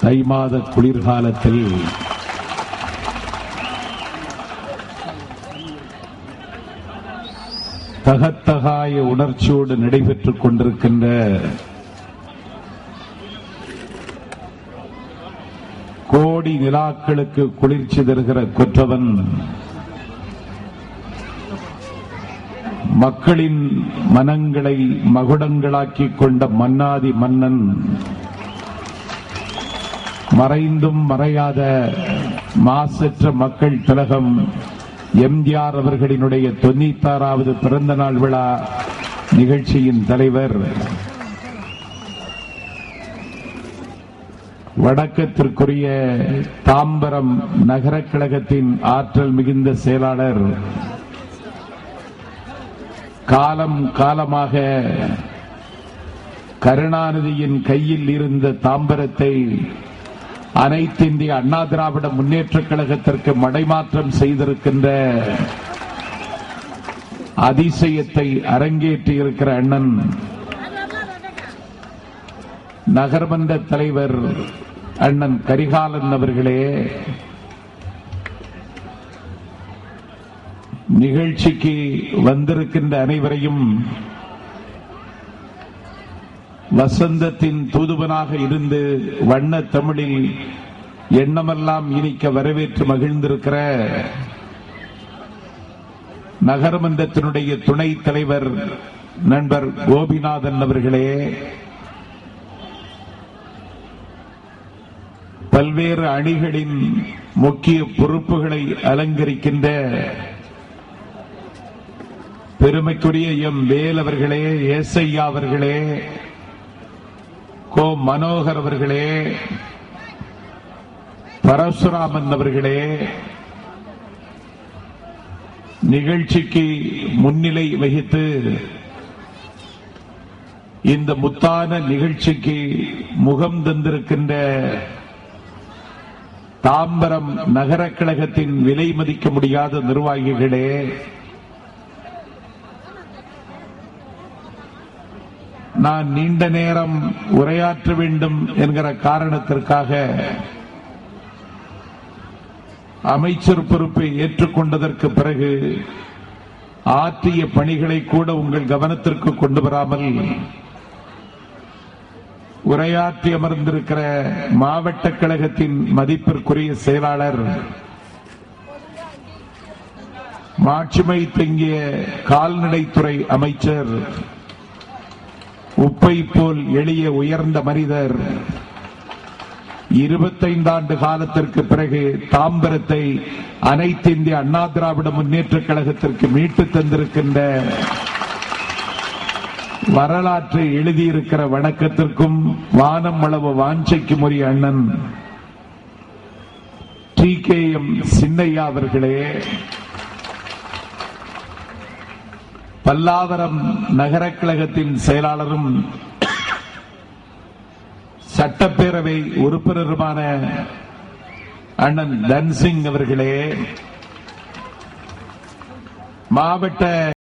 தை மாத குளிர்காலத்தில் தகத்தகாய உணர்ச்சியோடு நடைபெற்றுக் கொண்டிருக்கின்ற கோடி நிலாக்களுக்கு குளிர்ச்சி தருகிற கொற்றவன் மக்களின் மனங்களை மகுடங்களாக்கிக் கொண்ட மன்னாதி மன்னன் மறைந்தும் மறையாத மாசற்ற மக்கள் திலகம் எம்ஜிஆர் அவர்களினுடைய 96வது பிறந்த நாள் விழா நிகழ்ச்சியின் தலைவர், வணக்கத்திற்குரிய தாம்பரம் நகர கழகத்தின் ஆற்றல் மிகுந்த செயலாளர், காலம் காலமாக கருணாநிதியின் கையில் இருந்த தாம்பரத்தை அனைத்து இந்திய அண்ணா திராவிட முன்னேற்றக் கழகத்திற்கு மடைமாற்றம் செய்திருக்கின்ற அதிசயத்தை அரங்கேற்றி இருக்கிற அண்ணன் நகர்மன்ற தலைவர் அண்ணன் கரிகாலன் அவர்களே, நிகழ்ச்சிக்கு வந்திருக்கின்ற அனைவரையும் வசந்தத்தின் தூதுவனாக இருந்து வண்ண தமிழில் எண்ணமெல்லாம் இனிக்க வரவேற்று மகிழ்ந்திருக்கிற நகரமன்றத்தினுடைய துணைத் தலைவர் நண்பர் கோபிநாதன் அவர்களே, பல்வேறு அணிகளின் முக்கிய பொறுப்புகளை அலங்கரிக்கின்ற பெருமைக்குரிய எம் வேல் அவர்களே, ஏசையா அவர்களே, கோ மனோகர் அவர்களே, பரசுராமன் அவர்களே, நிகழ்ச்சிக்கு முன்னிலை வகித்து இந்த முத்தான நிகழ்ச்சிக்கு முகம் தந்திருக்கின்ற தாம்பரம் நகர கழகத்தின் விலை மதிக்க முடியாத நிர்வாகிகளே, நான் நீண்ட நேரம் உரையாற்ற வேண்டும் என்கிற காரணத்திற்காக அமைச்சர் பொறுப்பை ஏற்றுக்கொண்டதற்கு பிறகு ஆற்றிய பணிகளை கூட உங்கள் கவனத்திற்கு கொண்டு வராமல் உரையாற்றி அமர்ந்திருக்கிற மாவட்ட கழகத்தின் மதிப்பிற்குரிய செயலாளர், மாட்சிமை தங்கிய கால்நடைத்துறை அமைச்சர், உப்பை போல் எளிய உயர்ந்த மனிதர், 25 ஆண்டு காலத்திற்கு பிறகு தாம்பரத்தை அனைத்து இந்திய அண்ணா திராவிட முன்னேற்றக் கழகத்திற்கு மீட்டு தந்திருக்கின்ற வரலாற்றை எழுதியிருக்கிற வணக்கத்திற்கும் வானம் அளவு வாஞ்சைக்கும் உரிய அண்ணன் TKM சின்னையா அவர்களே, பல்லாவரம் நகர கழகத்தின் செயலாளரும் சட்டப்பேரவை உறுப்பினருமான அண்ணன் தன்சிங் அவர்களே, மாவட்ட